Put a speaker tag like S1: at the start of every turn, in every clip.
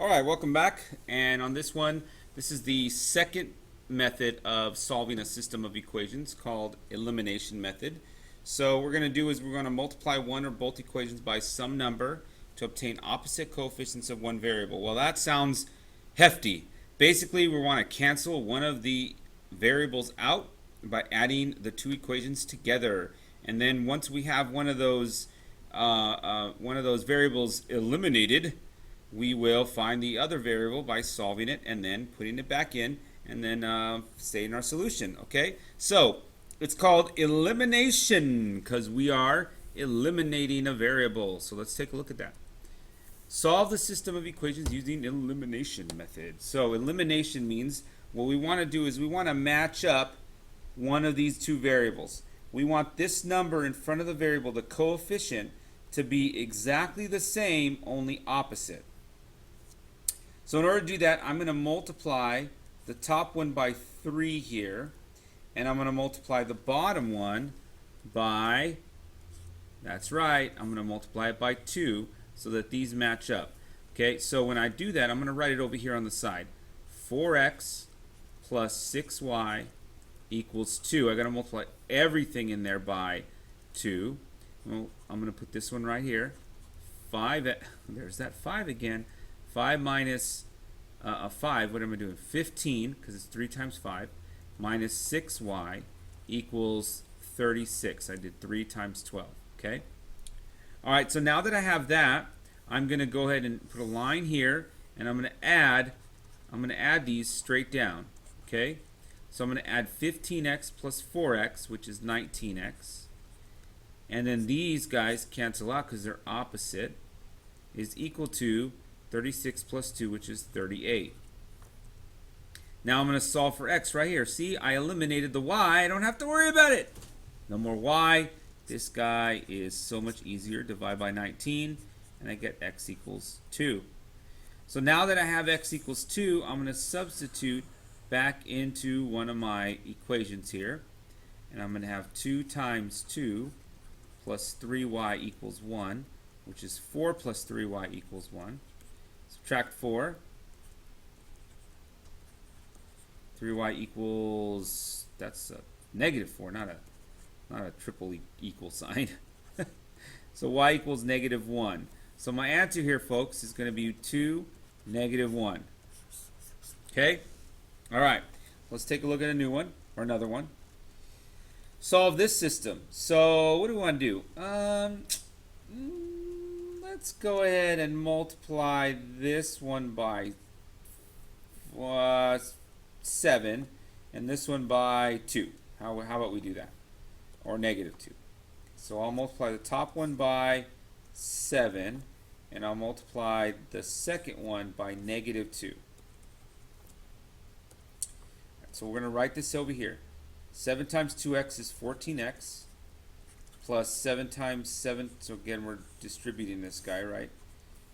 S1: All right, welcome back. And on this one, this is the second method of solving a system of equations called elimination method. So what we're going to do is we're going to multiply one or both equations by some number to obtain opposite coefficients of one variable. Well, that sounds hefty. Basically, we want to cancel one of the variables out by adding the two equations together. And then once we have one of those variables eliminated, we will find the other variable by solving it and then putting it back in and then stating our solution. Okay, so it's called elimination because we are eliminating a variable. So let's take a look at that. Solve the system of equations using elimination method. So elimination means what we want to do is we want to match up one of these two variables. We want this number in front of the variable, the coefficient, to be exactly the same, only opposite. So in order to do that, I'm going to multiply the top one by 3 here, and I'm going to multiply the bottom one by, that's right, I'm going to multiply it by 2 so that these match up. Okay, so when I do that, I'm going to write it over here on the side. 4x plus 6y equals 2. I got to multiply everything in there by 2. Well, I'm going to put this one right here. 5, there's that 5 again. 5 minus 5, what am I doing? 15, because it's 3 times 5, minus 6y equals 36. I did 3 times 12, okay? All right, so now that I have that, I'm going to go ahead and put a line here, and I'm going to add these straight down, okay? So I'm going to add 15x plus 4x, which is 19x. And then these guys cancel out because they're opposite, is equal to 36 plus 2, which is 38. Now I'm going to solve for x right here. See, I eliminated the y. I don't have to worry about it. No more y. This guy is so much easier. Divide by 19, and I get x equals 2. So now that I have x equals 2, I'm going to substitute back into one of my equations here. And I'm going to have 2 times 2 plus 3y equals 1, which is 4 plus 3y equals 1. Subtract 4. 3y equals, that's a negative 4, not a triple equal sign. So y equals negative 1. So my answer here, folks, is going to be 2, negative 1. Okay? All right. Let's take a look at a new one, or another one. Solve this system. So what do we want to do? Let's go ahead and multiply this one by 7 and this one by 2. How about we do that? Or negative 2. So I'll multiply the top one by 7 and I'll multiply the second one by negative 2. Right, so we're going to write this over here. 7 times 2x is 14x. Plus 7 times 7, so again we're distributing this guy, right?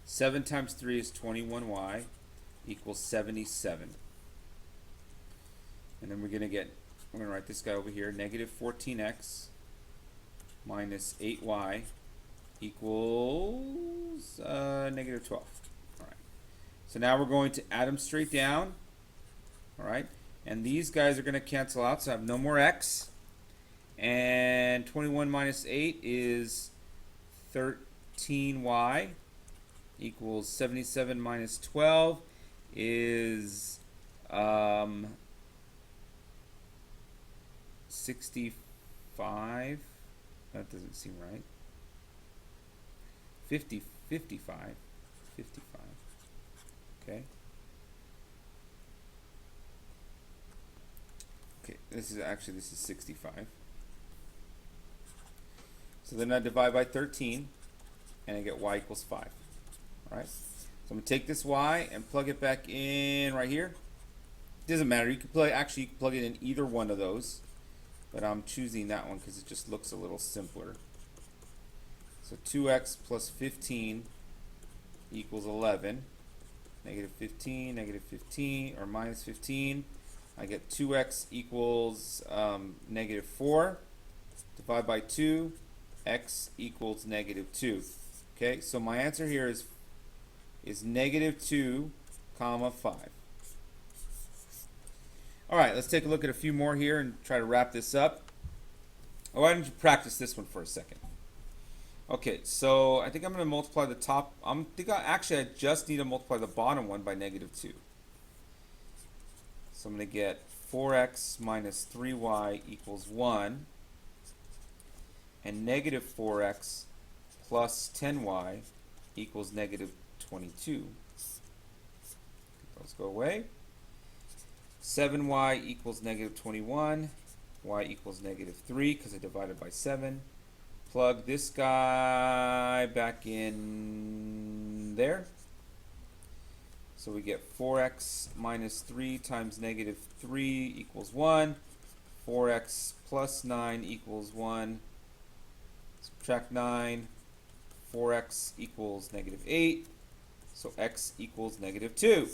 S1: 7 times 3 is 21y equals 77. And then we're going to write this guy over here, negative 14x minus 8y equals negative 12. All right. So now we're going to add them straight down. All right. And these guys are going to cancel out, so I have no more x. And 21 minus 8 is 13y equals 77 minus 12 is 65. That doesn't seem right. 55. Okay. Okay, this is 65. So then I divide by 13, and I get y equals 5. All right. So I'm going to take this y and plug it back in right here. It doesn't matter. You can plug it in either one of those, but I'm choosing that one because it just looks a little simpler. So 2x plus 15 equals 11. Negative 15, or minus 15. I get 2x equals negative 4. Divide by 2. X equals negative 2. Okay, so my answer here is is negative 2, comma 5. All right, let's take a look at a few more here and try to wrap this up. Oh, why don't you practice this one for a second? Okay, so I think I'm going to multiply the top. Actually, I just need to multiply the bottom one by negative 2. So I'm going to get 4x minus 3y equals 1. And negative 4x plus 10y equals negative 22. Those go away. 7y equals negative 21. Y equals negative 3 because I divided by 7. Plug this guy back in there. So we get 4x minus 3 times negative 3 equals 1. 4x plus 9 equals 1. Subtract 9. 4x equals negative 8. So x equals negative 2.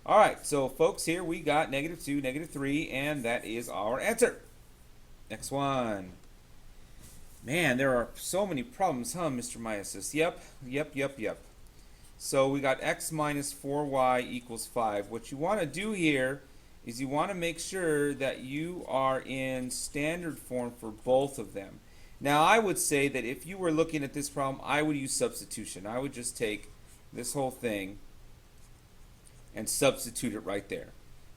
S1: All right, so folks, here we got negative 2, negative 3, and that is our answer. Next one. Man, there are so many problems, huh, Mr. Myasis? Yep. So we got x minus 4y equals 5. What you want to do here is you want to make sure that you are in standard form for both of them. Now, I would say that if you were looking at this problem, I would use substitution. I would just take this whole thing and substitute it right there.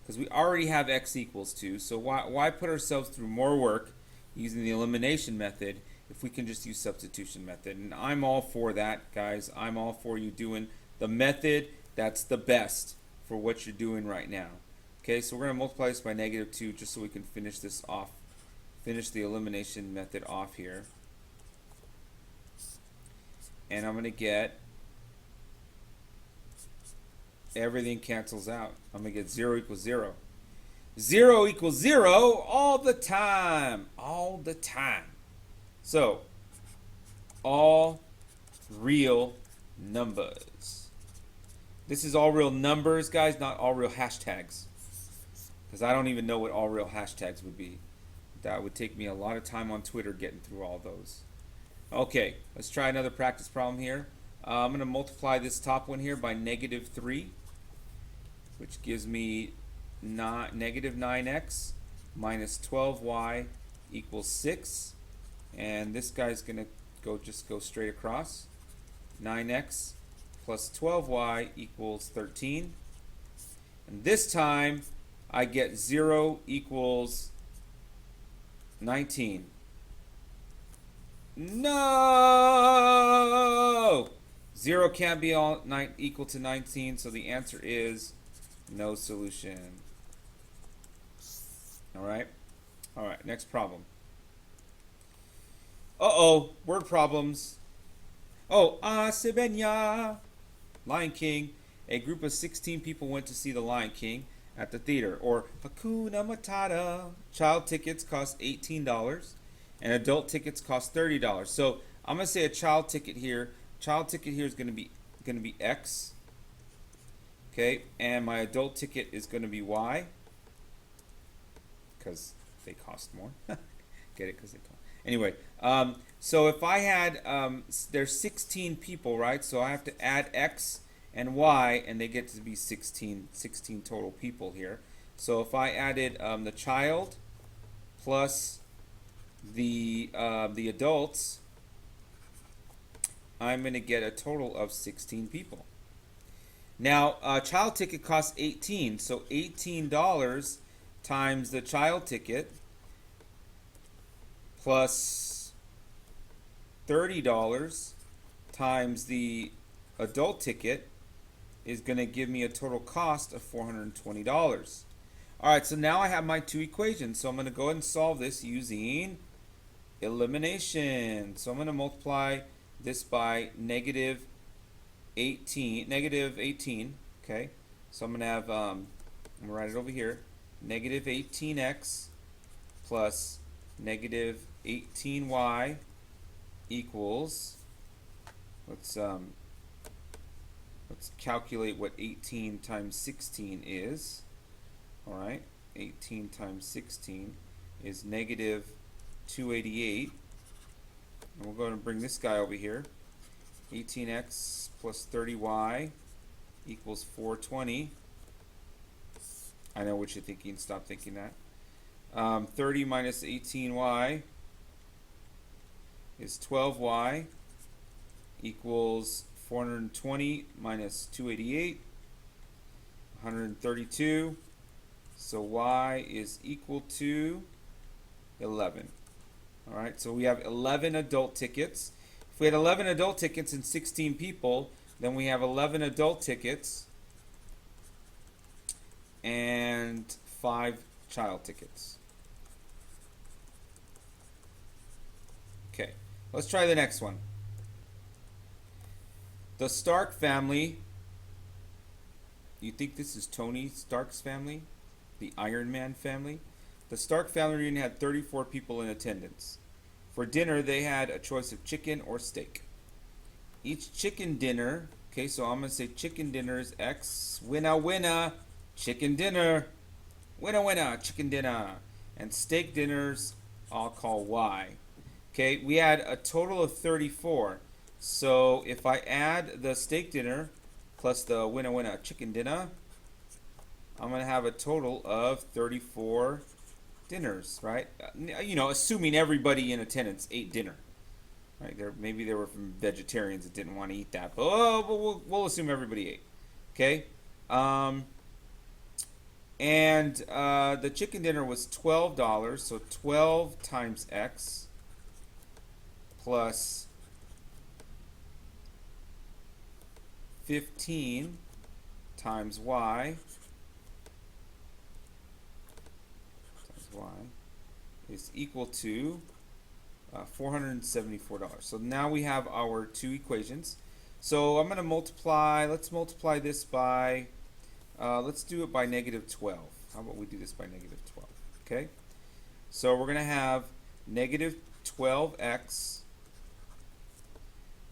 S1: Because we already have x equals 2, so why put ourselves through more work using the elimination method if we can just use substitution method? And I'm all for that, guys. I'm all for you doing the method that's the best for what you're doing right now. Okay, so we're going to multiply this by negative 2 just so we can finish this off. Finish the elimination method off here. And I'm going to get, everything cancels out. I'm going to get 0 equals 0. 0 equals 0 all the time. All the time. So, all real numbers. This is all real numbers, guys, not all real hashtags. Because I don't even know what all real hashtags would be. That would take me a lot of time on Twitter getting through all those. Okay, let's try another practice problem here. I'm going to multiply this top one here by negative 3, which gives me negative 9x minus 12y equals 6. And this guy's going to just go straight across. 9x plus 12y equals 13. And this time, I get 0 equals 19. No! 0 can't be equal to 19, so the answer is no solution. All right, next problem. Uh-oh, word problems. Oh, Sebenya, Lion King. A group of 16 people went to see The Lion King at the theater. Or Hakuna Matata. Child tickets cost $18 and adult tickets cost $30. So I'm going to say a child ticket here. Child ticket here is going to be X. Okay, and my adult ticket is going to be Y because they cost more. Get it? Because they cost. Anyway, so if I had, there's 16 people, right? So I have to add X and Y, and they get to be 16 total people here. So if I added the child plus the adults, I'm going to get a total of 16 people. Now, a child ticket costs $18, so $18 times the child ticket plus $30 times the adult ticket is going to give me a total cost of $420. All right, so now I have my two equations. So I'm going to go ahead and solve this using elimination. So I'm going to multiply this by negative 18, okay? So I'm going to have, I'm going to write it over here, negative 18x plus negative 18y equals, let's calculate what 18 times 16 is. All right, 18 times 16 is negative 288. And we'll go ahead and bring this guy over here. 18x plus 30y equals 420. I know what you're thinking. Stop thinking that. 30 minus 18y is 12y equals 420 minus 288, 132. So y is equal to 11. All right, so we have 11 adult tickets. If we had 11 adult tickets and 16 people, then we have 11 adult tickets and 5 child tickets. Okay, let's try the next one. The Stark family. You think this is Tony Stark's family? The Iron Man family? The Stark family reunion had 34 people in attendance. For dinner, they had a choice of chicken or steak. Each chicken dinner, okay, so I'm going to say chicken dinner is X. Winner, winner, chicken dinner. Winner, winner, chicken dinner. And steak dinners, I'll call Y. Okay, we had a total of 34. So if I add the steak dinner plus the winner, winner, chicken dinner, I'm going to have a total of 34 dinners, right? You know, assuming everybody in attendance ate dinner. Right? Maybe there were some vegetarians that didn't want to eat that, but we'll assume everybody ate. Okay? And the chicken dinner was $12, so 12 times X plus 15 times Y is equal to $474. So now we have our two equations. So I'm going to multiply, let's multiply this by, let's do it by negative 12. How about we do this by negative 12? Okay? So we're going to have negative 12x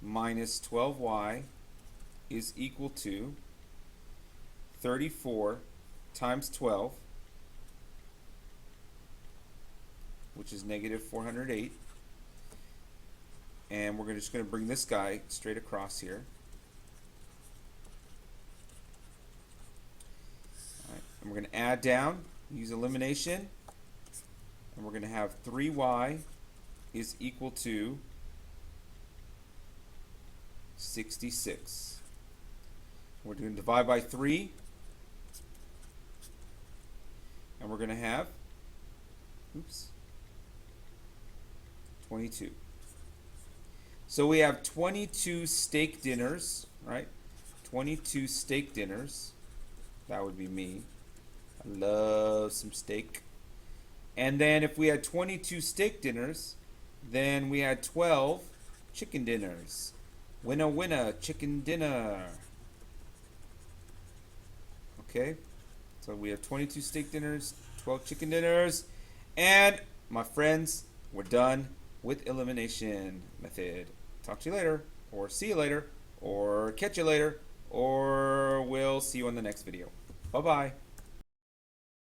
S1: minus 12y is equal to 34 times 12, which is negative 408. And we're just going to bring this guy straight across here. All right. And we're going to add down, use elimination, and we're going to have 3y is equal to 66. We're going to divide by 3, and we're going to have, 22. So we have 22 steak dinners, right? 22 steak dinners. That would be me. I love some steak. And then if we had 22 steak dinners, then we had 12 chicken dinners. Winner, winner, chicken dinner. Okay? So we have 22 steak dinners, 12 chicken dinners, and my friends, we're done with elimination method. Talk to you later, or see you later, or catch you later, or we'll see you on the next video. Bye-bye.